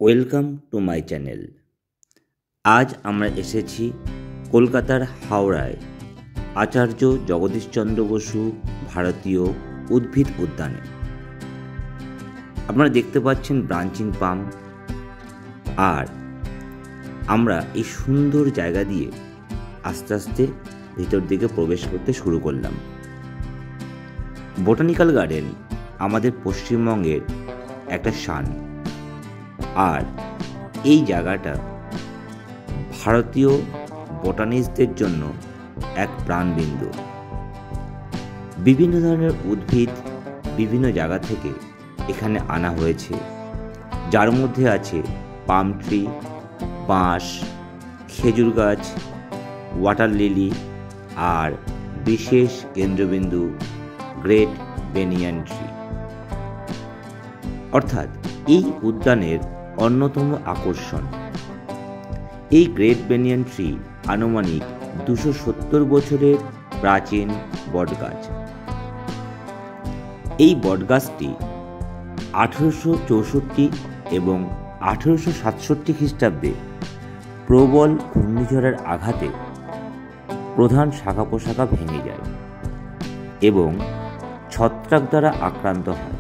Welcome to my channel. আজ আমরা এসেছি কলকাতার হাওড়ায় আচার্য জগদীশচন্দ্র বসু ভারতীয় উদ্ভিদ উদ্যানে। আপনারা দেখতে পাচ্ছেন ব্রাঞ্চিং পাম, আর আমরা এই সুন্দর জায়গা দিয়ে আস্তে আস্তে ভিতর দিকে প্রবেশ করতে শুরু করলাম। বোটানিক্যাল গার্ডেন আমাদের পশ্চিমবঙ্গের একটা শান, আর এই জায়গাটা ভারতীয় বোটানিস্টদের জন্য এক প্রাণবিন্দু। বিভিন্ন ধরনের উদ্ভিদ বিভিন্ন জায়গা থেকে এখানে আনা হয়েছে, যার মধ্যে আছে পাম ট্রি, বাঁশ, খেজুর গাছ, ওয়াটার লিলি, আর বিশেষ কেন্দ্রবিন্দু গ্রেট বেনিয়ান ট্রি। অর্থাৎ এই উদ্যানের অন্যতম আকর্ষণ এই গ্রেট বেনিয়ান ট্রি আনুমানিক 270 বছরের প্রাচীন বটগাছ। এই বটগাছটি 1864 এবং 1867 খ্রিস্টাব্দে প্রবল ঘূর্ণিঝড়ের আঘাতে প্রধান শাখা প্রশাখা ভেঙে যায় এবং ছত্রাক দ্বারা আক্রান্ত হয়।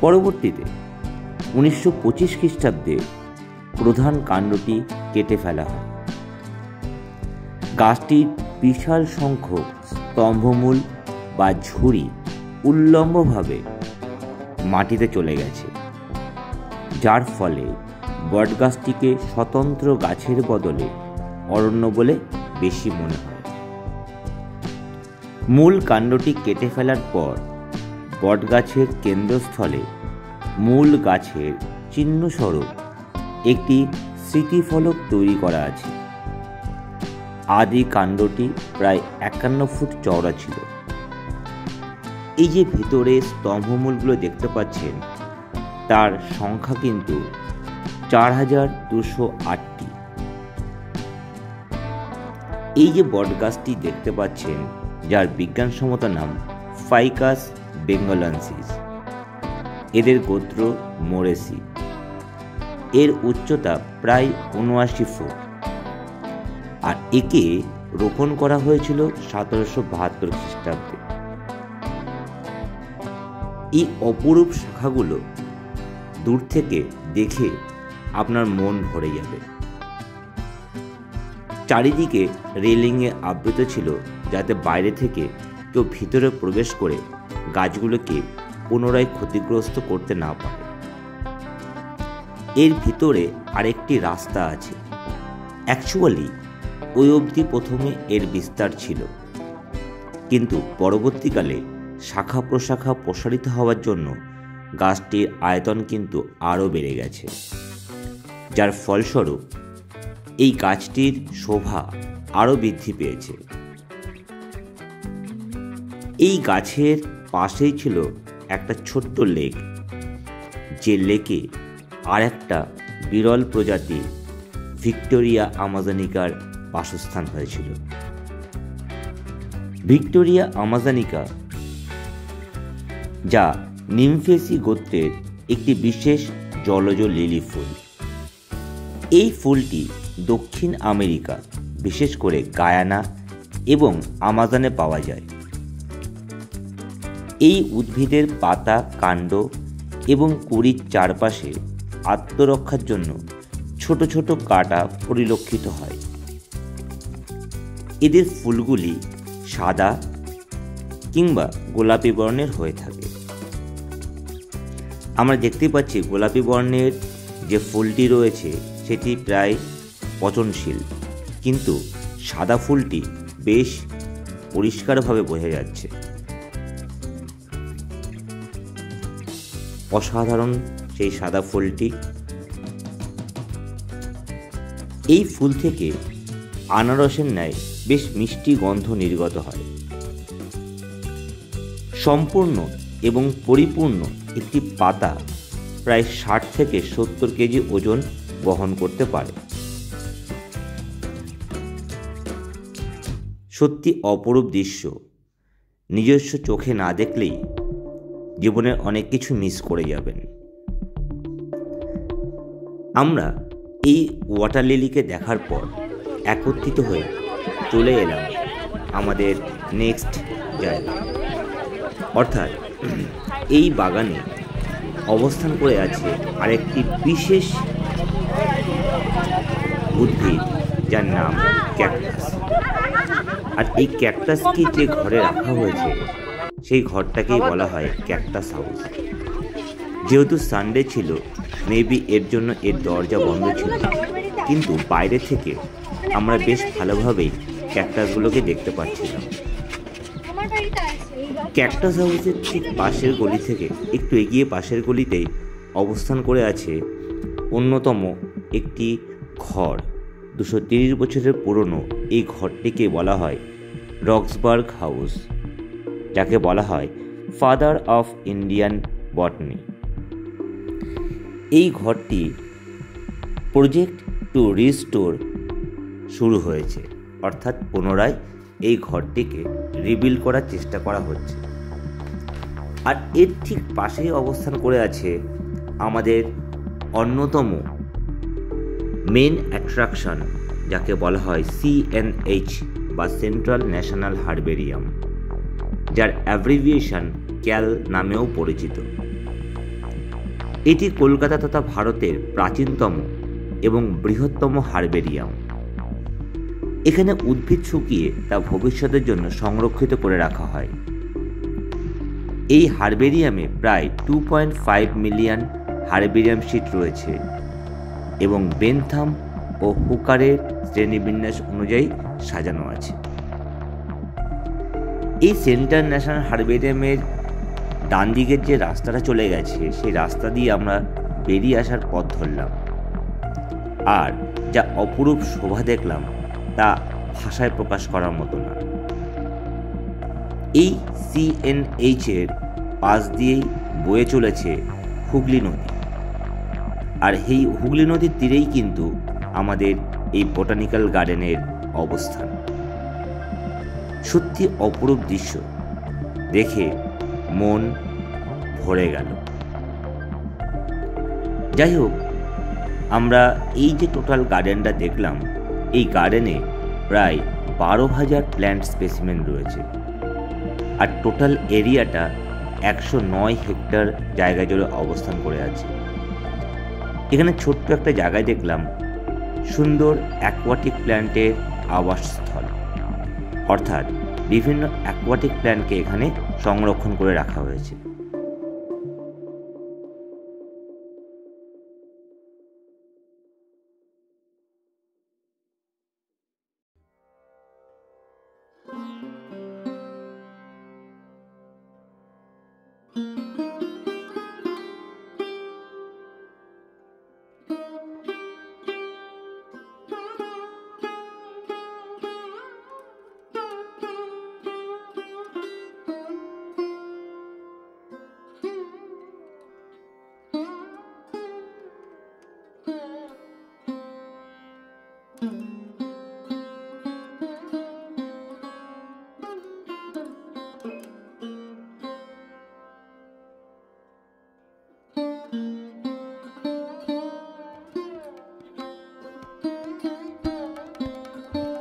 পরবর্তীতে 1925 খ্রিস্টাব্দে প্রধান কাণ্ডটি কেটে ফেলা হয়। গাছটির বিশাল সংখ্যক স্তম্ভমূল বা ঝুড়ি উল্লম্বভাবে মাটিতে চলে গেছে, যার ফলে বটগাছটিকে স্বতন্ত্র গাছের বদলে অরণ্য বলে বেশি মনে হয়। মূল কাণ্ডটি কেটে ফেলার পর বটগাছের কেন্দ্রস্থলে মূল গাছের চিহ্নস্বরূপ একটি স্মৃতিফলক তৈরি করা আছে। আদি কাণ্ডটি প্রায় 51 ফুট চওড়া ছিল। এই যে ভিতরে স্তম্ভমূলগুলো দেখতে পাচ্ছেন, তার সংখ্যা কিন্তু 4208টি। এই যে বটগাছটি দেখতে পাচ্ছেন, যার বিজ্ঞানসম্মত নাম ফাইকাস বেঙ্গলান্সিস, এদের গোত্র মোরেসি। এর উচ্চতা প্রায় 79 ফুট, আর একে রোপণ করা হয়েছিল 1772 খ্রিস্টাব্দে। এই অপরূপ শাখাগুলো দূর থেকে দেখে আপনার মন ভরে যাবে। চারিদিকে রেলিংয়ে আবৃত ছিল, যাতে বাইরে থেকে কেউ ভিতরে প্রবেশ করে গাছগুলোকে পুনরায় ক্ষতিগ্রস্ত করতে না পারে। এর ভিতরে আরেকটি রাস্তা আছে। অ্যাকচুয়ালি ওই অবধি প্রথমে এর বিস্তার ছিল, কিন্তু পরবর্তীকালে শাখা প্রশাখা প্রসারিত হওয়ার জন্য গাছটির আয়তন কিন্তু আরও বেড়ে গেছে, যার ফলস্বরূপ এই গাছটির শোভা আরও বৃদ্ধি পেয়েছে। এই গাছের পাশেই ছিল একটা ছোট্ট লেক, যে লেকে আর একটা বিরল প্রজাতি ভিক্টোরিয়া আমাজনিকার বাসস্থান হয়েছিল। ভিক্টোরিয়া আমাজনিকা, যা নিমফেসি গোত্রের একটি বিশেষ জলজ লিলি ফুল। এই ফুলটি দক্ষিণ আমেরিকা, বিশেষ করে গায়ানা এবং আমাজনে পাওয়া যায়। এই উদ্ভিদের পাতা, কাণ্ড এবং কুঁড়ির চারপাশে আত্মরক্ষার জন্য ছোট ছোট কাঁটা পরিলক্ষিত হয়। এদের ফুলগুলি সাদা কিংবা গোলাপি বর্ণের হয়ে থাকে। আমরা দেখতে পাচ্ছি গোলাপি বর্ণের যে ফুলটি রয়েছে সেটি প্রায় পচনশীল, কিন্তু সাদা ফুলটি বেশ পরিষ্কারভাবে বোঝা যাচ্ছে। অসাধারণ সেই সাদা ফুলটি। এই ফুল থেকে আনারসের ন্যায় বেশ মিষ্টি গন্ধ নির্গত হয়। সম্পূর্ণ এবং পরিপূর্ণ একটি পাতা প্রায় 60 থেকে 70 কেজি ওজন বহন করতে পারে। সত্যি অপরূপ দৃশ্য। নিজস্ব চোখে না দেখলেই জীবনের অনেক কিছু মিস করে যাবেন। আমরা এই ওয়াটার লিলিকে দেখার পর একত্রিত হয়ে চলে এলাম আমাদের নেক্সট জায়গায়। অর্থাৎ এই বাগানে অবস্থান করে আছে আরেকটি বিশেষ উদ্ভিদ, যার নাম ক্যাকটাস। আর এই ক্যাকটাসকে যে ঘরে রাখা হয়েছে সেই ঘরটাকেই বলা হয় ক্যাকটাস হাউস। যেহেতু সানডে ছিল, মেবি এর জন্য এর দরজা বন্ধ ছিল, কিন্তু বাইরে থেকে আমরা বেশ ভালোভাবেই ক্যাকটাসগুলোকে দেখতে পাচ্ছিলাম। ক্যাকটাস হাউসের ঠিক পাশের গলি থেকে একটু এগিয়ে পাশের গলিতেই অবস্থান করে আছে অন্যতম একটি ঘর। 230 বছরের পুরনো এই ঘরটিকে বলা হয় রক্সবার্গ হাউস, যাকে বলা হয় ফাদার অফ ইন্ডিয়ান বটনি। এই ঘরটি প্রজেক্ট টু রিস্টোর শুরু হয়েছে, অর্থাৎ পুনরায় এই ঘরটিকে রিবিল্ড করার চেষ্টা করা হচ্ছে। আর এর ঠিক পাশেই অবস্থান করে আছে আমাদের অন্যতম মেন অ্যাট্রাকশন, যাকে বলা হয় CNH বা সেন্ট্রাল ন্যাশনাল হার্বেরিয়াম, যার অ্যাব্রিভিয়েশন ক্যাল নামেও পরিচিত। এটি কলকাতা তথা ভারতের প্রাচীনতম এবং বৃহত্তম হার্বেরিয়াম। এখানে উদ্ভিদ শুকিয়ে তা ভবিষ্যতের জন্য সংরক্ষিত করে রাখা হয়। এই হার্বেরিয়ামে প্রায় 2.5 মিলিয়ন হার্বেরিয়াম শিট রয়েছে এবং বেনথাম ও হুকারের শ্রেণীবিন্যাস অনুযায়ী সাজানো আছে। এই সেন্ট্রাল ন্যাশনাল হার্বেরিয়ামের ডান দিকের যে রাস্তাটা চলে গেছে, সেই রাস্তা দিয়ে আমরা বেরিয়ে আসার পথ ধরলাম। আর যা অপরূপ শোভা দেখলাম তা ভাষায় প্রকাশ করার মতো না। এই CNH এর পাশ দিয়েই বয়ে চলেছে হুগলি নদী, আর এই হুগলি নদীর তীরেই কিন্তু আমাদের এই বোটানিক্যাল গার্ডেনের অবস্থান। সত্যি অপরূপ দৃশ্য দেখে মন ভরে গেল। যাই হোক, আমরা এই যে টোটাল গার্ডেনটা দেখলাম, এই গার্ডেনে প্রায় 12,000 প্ল্যান্ট স্পেসিমেন রয়েছে। আর টোটাল এরিয়াটা 109 হেক্টর জায়গা জুড়ে অবস্থান করে আছে। এখানে ছোট্ট একটা জায়গায় দেখলাম সুন্দর অ্যাকোয়াটিক প্ল্যান্টের আবাসস্থল, অর্থাৎ বিভিন্ন অ্যাকোয়াটিক প্ল্যান্টকে এখানে সংরক্ষণ করে রাখা হয়েছে।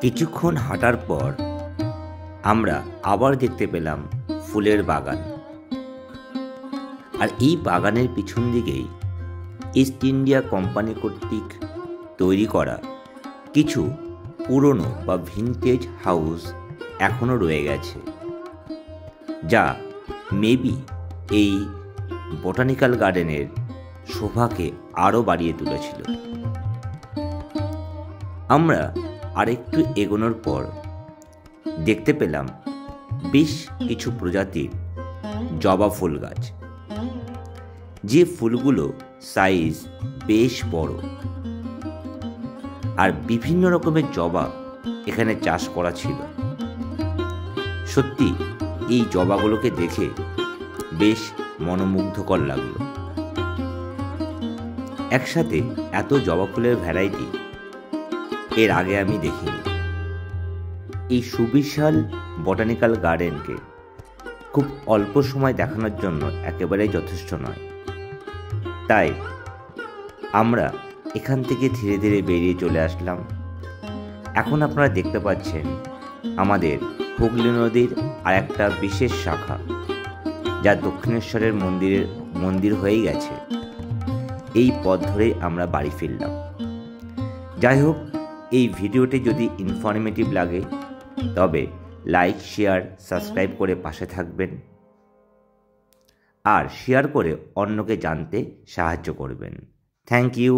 কিছুক্ষণ হাঁটার পর আমরা আবার দেখতে পেলাম ফুলের বাগান। আর এই বাগানের পিছন দিকেই ইস্ট ইন্ডিয়া কোম্পানি কর্তৃক তৈরি করা কিছু পুরনো বা ভিনটেজ হাউস এখনও রয়ে গেছে, যা মেবি এই বোটানিক্যাল গার্ডেনের শোভাকে আরও বাড়িয়ে তুলেছিল। আমরা আরেকটু এগোনোর পর দেখতে পেলাম বেশ কিছু প্রজাতির জবা ফুল গাছ, যে ফুলগুলো সাইজ বেশ বড়। আর বিভিন্ন রকমের জবা এখানে চাষ করা ছিল। সত্যি এই জবাগুলোকে দেখে বেশ মনোমুগ্ধকর লাগলো। একসাথে এত জবা ফুলের ভ্যারাইটি এর আগে আমি দেখিনি। এই সুবিশাল বোটানিক্যাল গার্ডেনকে খুব অল্প সময় দেখানোর জন্য একেবারেই যথেষ্ট নয়। তাই আমরা এখান থেকে ধীরে ধীরে বেরিয়ে চলে আসলাম। এখন আপনারা দেখতে পাচ্ছেন আমাদের হুগলি নদীর আর একটা বিশেষ শাখা, যা দক্ষিণেশ্বরের মন্দির হয়েই গেছে। এই পথ ধরেই আমরা বাড়ি ফিরলাম। যাই হোক, এই ভিডিওটি যদি ইনফরমেটিভ লাগে তবে লাইক, শেয়ার, সাবস্ক্রাইব করে পাশে থাকবেন আর শেয়ার করে অন্যকে জানতে সাহায্য করবেন। Thank you.